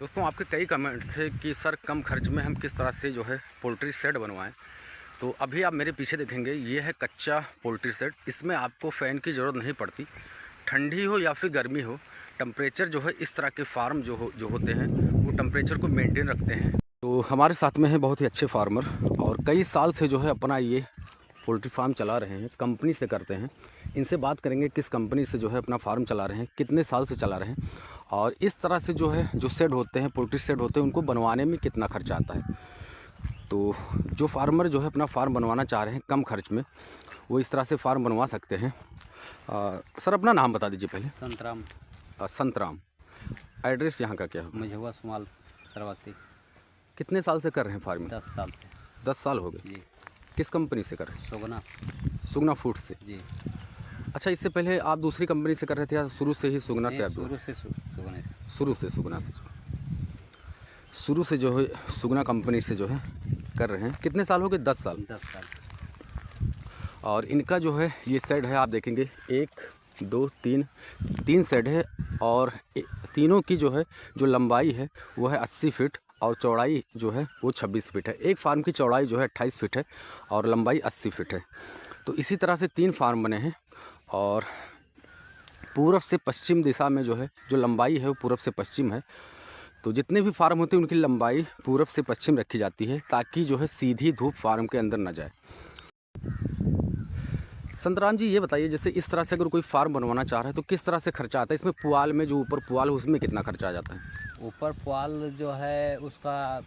दोस्तों आपके कई कमेंट थे कि सर कम खर्च में हम किस तरह से जो है पोल्ट्री शेड बनवाएं। तो अभी आप मेरे पीछे देखेंगे ये है कच्चा पोल्ट्री शेड। इसमें आपको फ़ैन की ज़रूरत नहीं पड़ती, ठंडी हो या फिर गर्मी हो, टेम्परेचर जो है इस तरह के फार्म जो होते हैं वो टेम्परेचर को मेंटेन रखते हैं। तो हमारे साथ में है बहुत ही अच्छे फार्मर और कई साल से जो है अपना ये पोल्ट्री फार्म चला रहे हैं, कंपनी से करते हैं। इनसे बात करेंगे किस कंपनी से जो है अपना फार्म चला रहे हैं, कितने साल से चला रहे हैं और इस तरह से जो है जो शेड होते हैं, पोल्ट्री शेड होते हैं, उनको बनवाने में कितना खर्चा आता है। तो जो फार्मर जो है अपना फार्म बनवाना चाह रहे हैं कम खर्च में, वो इस तरह से फार्म बनवा सकते हैं। सर अपना नाम बता दीजिए पहले। संतराम। संतराम। एड्रेस यहाँ का क्या है? मझुआ सुमाल श्रावस्ती। कितने साल से कर रहे हैं फार्मिंग? 10 साल से। 10 साल हो गए जी। किस कंपनी से कर रहे हैं? सुगना। सुगना फूड से। जी। अच्छा, इससे पहले आप दूसरी कंपनी से कर रहे थे या शुरू से ही सुगना से? आप शुरू से सुगना। शुरू से सुगना से शुरू से जो है सुगना कंपनी से जो है कर रहे हैं। कितने साल हो गए? 10 साल। 10 साल। और इनका जो है ये शेड है, आप देखेंगे 1 2 3 शेड है और तीनों की जो है जो लंबाई है वो है 80 फीट और चौड़ाई जो है वो 26 फीट है। एक फार्म की चौड़ाई जो है 28 फीट है और लंबाई 80 फीट है। तो इसी तरह से 3 फार्म बने हैं और पूरब से पश्चिम दिशा में जो है जो लंबाई है वो पूरब से पश्चिम है। तो जितने भी फार्म होते हैं उनकी लंबाई पूरब से पश्चिम रखी जाती है ताकि जो है सीधी धूप फार्म के अंदर न जाए। संतराम जी ये बताइए, जैसे इस तरह से अगर कोई फार्म बनवाना चाह रहा है तो किस तरह से खर्चा आता है? इसमें पुआल में जो ऊपर पुआल है उसमें कितना खर्चा आ जाता है? ऊपर पुआल जो है उसका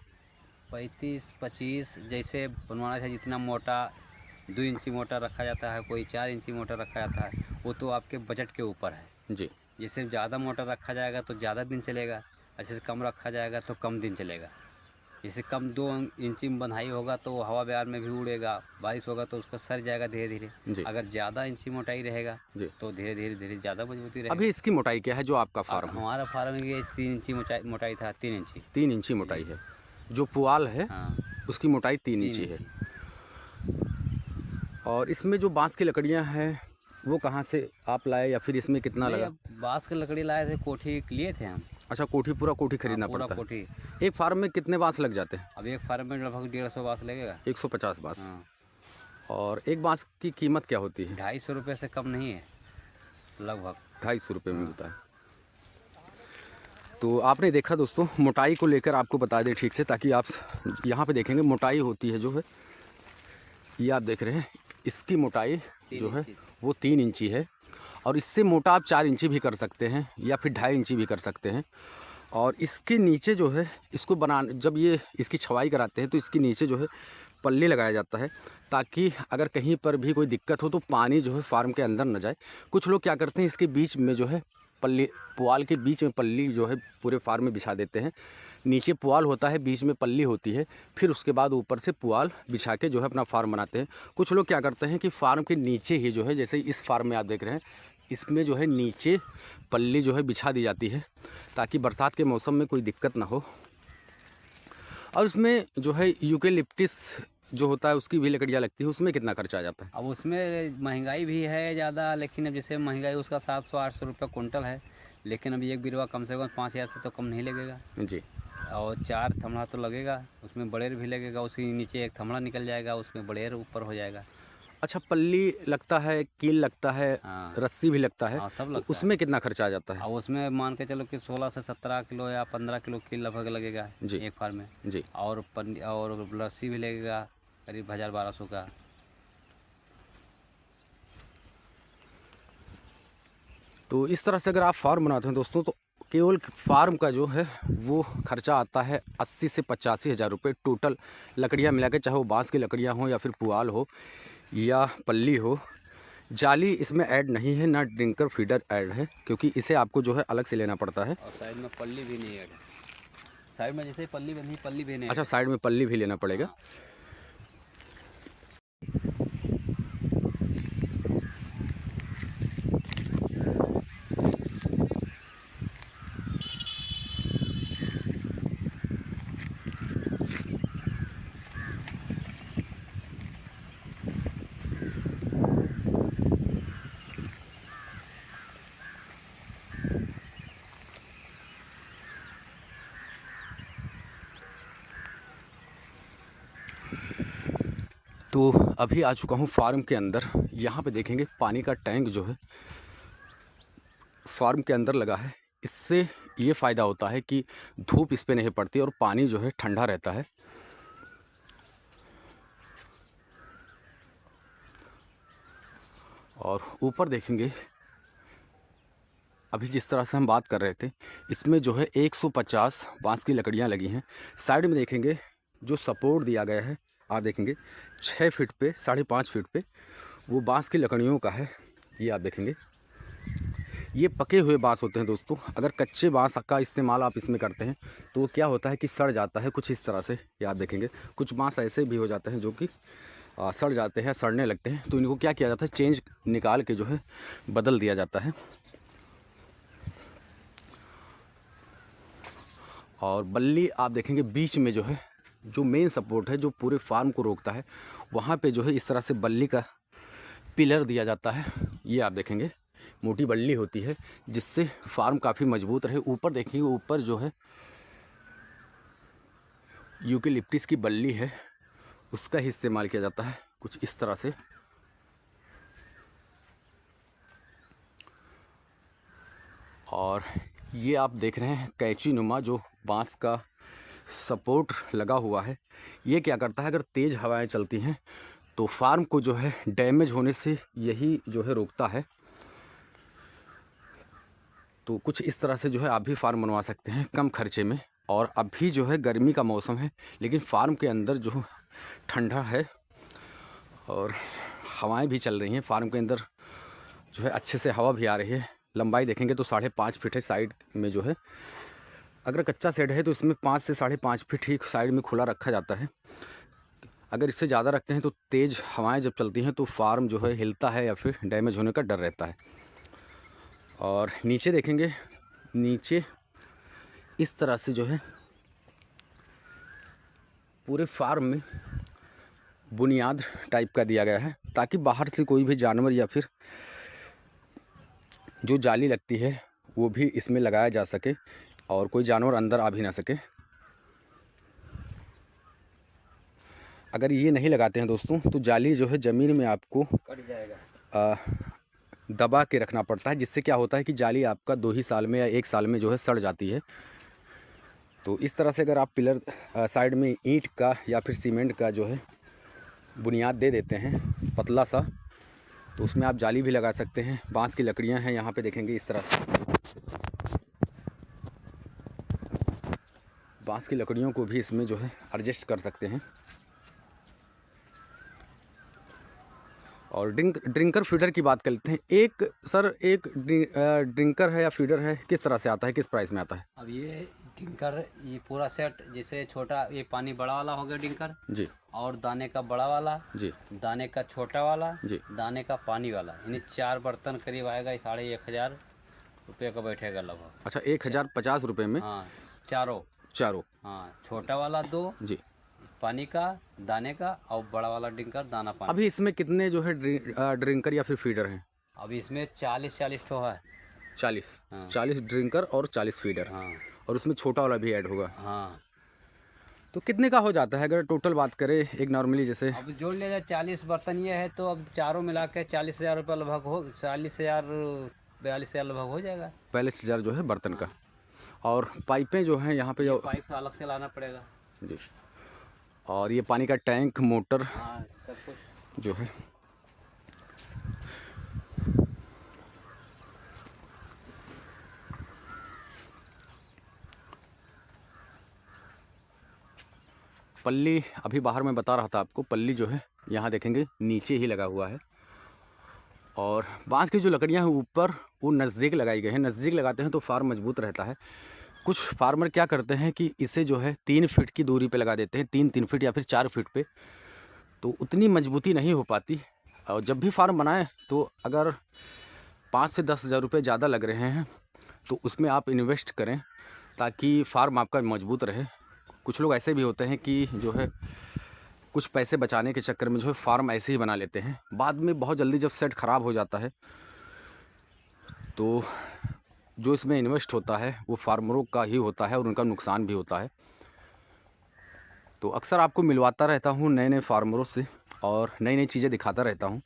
35-25 जैसे बनवाना चाहिए। जितना मोटा 2 इंची मोटा रखा जाता है, कोई 4 इंची मोटा रखा जाता है, वो तो आपके बजट के ऊपर है जी। जैसे ज़्यादा मोटा रखा जाएगा तो ज़्यादा दिन चलेगा, जैसे कम रखा जाएगा तो कम दिन चलेगा। जैसे कम 2 इंची में बंधाई होगा तो वो हवा बयार में भी उड़ेगा, बारिश होगा तो उसको सर जाएगा धीरे धीरे। अगर ज़्यादा इंची मोटाई रहेगा तो धीरे धीरे ज़्यादा मजबूती रहेगी। अभी इसकी मोटाई क्या है जो आपका फार्म है? हमारा फार्म ये 3 इंची मोटाई था। 3 इंची। 3 इंची मोटाई है। जो पुआल है हाँ, उसकी मोटाई 3 इंची है। और इसमें जो बांस की लकड़ियाँ हैं वो कहाँ से आप लाए या फिर इसमें कितना लगा? बांस की लकड़ी लाए थे, कोठी लिए थे हम। अच्छा, पूरा कोठी खरीदना पड़ता है? कोठी। एक फार्म में कितने बांस लग जाते हैं? अब एक फार्म में लगभग 150 बांस लगेगा। 150 बांस। हाँ। और एक बांस की कीमत क्या होती है? 250 रुपये से कम नहीं है, लगभग 250 रुपये में मिलता है। तो आपने देखा दोस्तों, मोटाई को लेकर आपको बता दें ठीक से, ताकि आप यहाँ पे देखेंगे मोटाई होती है जो है, ये आप देख रहे हैं इसकी मोटाई जो है वो 3 इंची है। और इससे मोटा आप 4 इंची भी कर सकते हैं या फिर 2.5 इंची भी कर सकते हैं। और इसके नीचे जो है इसको जब ये इसकी छवाई कराते हैं तो इसके नीचे जो है पल्ली लगाया जाता है ताकि अगर कहीं पर भी कोई दिक्कत हो तो पानी जो है फार्म के अंदर न जाए। कुछ लोग क्या करते हैं, इसके बीच में जो है पल्ली, पुआल के बीच में पल्ली जो है पूरे फार्म में बिछा देते हैं। नीचे पुआल होता है, बीच में पल्ली होती है, फिर उसके बाद ऊपर से पुआल बिछा के जो है अपना फार्म बनाते हैं। कुछ लोग क्या करते हैं कि फार्म के नीचे ही जो है, जैसे इस फार्म में आप देख रहे हैं, इसमें जो है नीचे पल्ली जो है बिछा दी जाती है ताकि बरसात के मौसम में कोई दिक्कत ना हो। और उसमें जो है यूकेलिप्टिस जो होता है उसकी भी लकड़ियाँ लगती है, उसमें कितना खर्चा आ जाता है? अब उसमें महंगाई भी है ज़्यादा, लेकिन अब जैसे महंगाई उसका 700-800 रुपये कुंटल है, लेकिन अब एक बिरवा कम से कम 5000 से तो कम नहीं लगेगा जी। और 4 थमड़ा तो लगेगा, उसमें बड़ेर भी लगेगा, उसके नीचे एक थमड़ा निकल जाएगा, उसमें बड़ेर ऊपर हो जाएगा। अच्छा, पल्ली लगता है, कील लगता है, हाँ। रस्सी भी लगता है। हाँ, सब तो लगता उसमें कितना खर्चा आ जाता है? और उसमें मान के चलो कि 16 से 17 किलो या 15 किलो कील लगभग लगेगा जी। एक फार्म में। जी। और रस्सी भी लगेगा करीब 1000-1200 का। तो इस तरह से अगर आप फार्म बनाते हैं दोस्तों तो केवल फार्म का जो है वो खर्चा आता है 80 से 85 हज़ार रुपये टोटल लकड़ियाँ मिला के, चाहे वो बांस की लकड़ियाँ हों या फिर पुआल हो या पल्ली हो। जाली इसमें ऐड नहीं है, ना ड्रिंकर फीडर ऐड है, क्योंकि इसे आपको जो है अलग से लेना पड़ता है। और साइड में पल्ली भी नहीं ऐड है। साइड में जैसे पल्ली बंधी, पल्ली भी नहीं। अच्छा, साइड में पल्ली भी लेना पड़ेगा। हाँ। तो अभी आ चुका हूँ फार्म के अंदर। यहाँ पे देखेंगे पानी का टैंक जो है फार्म के अंदर लगा है। इससे ये फ़ायदा होता है कि धूप इस पे नहीं पड़ती और पानी जो है ठंडा रहता है। और ऊपर देखेंगे अभी जिस तरह से हम बात कर रहे थे, इसमें जो है 150 बांस की लकड़ियाँ लगी हैं। साइड में देखेंगे जो सपोर्ट दिया गया है, आप देखेंगे 6 फीट पे 5.5 फीट पे वो बांस की लकड़ियों का है। ये आप देखेंगे ये पके हुए बांस होते हैं दोस्तों। अगर कच्चे बांस का इस्तेमाल आप इसमें करते हैं तो क्या होता है कि सड़ जाता है कुछ इस तरह से। ये आप देखेंगे कुछ बांस ऐसे भी हो जाते हैं जो कि सड़ जाते हैं, सड़ने लगते हैं। तो इनको क्या किया जाता है, चेंज निकाल के जो है बदल दिया जाता है। और बल्ली आप देखेंगे बीच में जो है जो मेन सपोर्ट है जो पूरे फार्म को रोकता है, वहाँ पे जो है इस तरह से बल्ली का पिलर दिया जाता है। ये आप देखेंगे मोटी बल्ली होती है जिससे फार्म काफ़ी मजबूत रहे। ऊपर देखेंगे ऊपर जो है यूकेलिप्टिस की बल्ली है, उसका ही इस्तेमाल किया जाता है कुछ इस तरह से। और ये आप देख रहे हैं कैंची नुमा जो बांस का सपोर्ट लगा हुआ है। ये क्या करता है, अगर तेज़ हवाएं चलती हैं तो फार्म को जो है डैमेज होने से यही जो है रोकता है। तो कुछ इस तरह से जो है आप भी फार्म बनवा सकते हैं कम खर्चे में। और अभी जो है गर्मी का मौसम है लेकिन फार्म के अंदर जो ठंडा है और हवाएं भी चल रही हैं। फार्म के अंदर जो है अच्छे से हवा भी आ रही है। लंबाई देखेंगे तो 5.5 फीट है साइड में जो है। अगर कच्चा शेड है तो इसमें 5 से 5.5 फीट ही साइड में खुला रखा जाता है। अगर इससे ज़्यादा रखते हैं तो तेज़ हवाएं जब चलती हैं तो फार्म जो है हिलता है या फिर डैमेज होने का डर रहता है। और नीचे देखेंगे, नीचे इस तरह से जो है पूरे फार्म में बुनियाद टाइप का दिया गया है ताकि बाहर से कोई भी जानवर या फिर जो जाली लगती है वो भी इसमें लगाया जा सके और कोई जानवर अंदर आ भी ना सके। अगर ये नहीं लगाते हैं दोस्तों तो जाली जो है ज़मीन में आपको कट जाएगा, दबा के रखना पड़ता है, जिससे क्या होता है कि जाली आपका 2 ही साल में या 1 साल में जो है सड़ जाती है। तो इस तरह से अगर आप पिलर साइड में ईंट का या फिर सीमेंट का जो है बुनियाद दे देते हैं पतला सा, तो उसमें आप जाली भी लगा सकते हैं। बांस की लकड़ियां हैं यहाँ पे देखेंगे इस तरह से, बांस की लकड़ियों को भी इसमें जो है एडजस्ट कर सकते हैं। और ड्रिंकर फीडर की बात करते हैं। एक ड्रिंकर है या फीडर है, किस तरह से आता है, किस प्राइस में आता है? अब ये डिंकर, ये पूरा सेट, जैसे छोटा ये पानी बड़ा वाला हो गया डिंकर जी और दाने का बड़ा वाला जी दाने का छोटा वाला जी। दाने का पानी वाला, यानी 4 बर्तन करीब आएगा। 1,500 रुपये का बैठेगा लगभग। अच्छा, 1050 रुपये में हाँ, चारों। चारों? हाँ, छोटा वाला 2 जी। पानी का, दाने का, और बड़ा वाला डिंकर दाना पानी। अभी इसमें कितने जो है ड्रिंकर या फिर फीडर हैं? अभी इसमें 40 ठो है। 40? हाँ। 40 ड्रिंकर और 40 फीडर। हाँ और उसमें छोटा वाला भी ऐड होगा। हाँ। तो कितने का हो जाता है अगर टोटल बात करें एक नॉर्मली जैसे? अब जोड़ लिया जाए 40 बर्तन ये है तो अब चारों मिला के 40,000 रुपये लगभग हो, 40,000 42,000 लगभग हो जाएगा। 42,000 जो है बर्तन का। और पाइपें जो हैं यहाँ पे जो पाइप अलग से लाना पड़ेगा जी। और ये पानी का टैंक, मोटर हाँ, सब कुछ जो है पल्ली अभी बाहर मैं बता रहा था आपको, पल्ली जो है यहाँ देखेंगे नीचे ही लगा हुआ है। और बांस की जो लकड़ियाँ हैं ऊपर वो नज़दीक लगाई गई हैं। नज़दीक लगाते हैं तो फार्म मजबूत रहता है। कुछ फार्मर क्या करते हैं कि इसे जो है 3 फीट की दूरी पे लगा देते हैं, 3 फीट या फिर 4 फीट पे, तो उतनी मजबूती नहीं हो पाती। और जब भी फार्म बनाएं तो अगर 5 से 10,000 रुपये ज़्यादा लग रहे हैं तो उसमें आप इन्वेस्ट करें ताकि फार्म आपका मजबूत रहे। कुछ लोग ऐसे भी होते हैं कि जो है कुछ पैसे बचाने के चक्कर में जो है फार्म ऐसे ही बना लेते हैं, बाद में बहुत जल्दी जब सेट ख़राब हो जाता है तो जो इसमें इन्वेस्ट होता है वो फार्मरों का ही होता है और उनका नुकसान भी होता है। तो अक्सर आपको मिलवाता रहता हूँ नए नए फार्मरों से। और नई नई चीज़ें दिखाता रहता हूँ।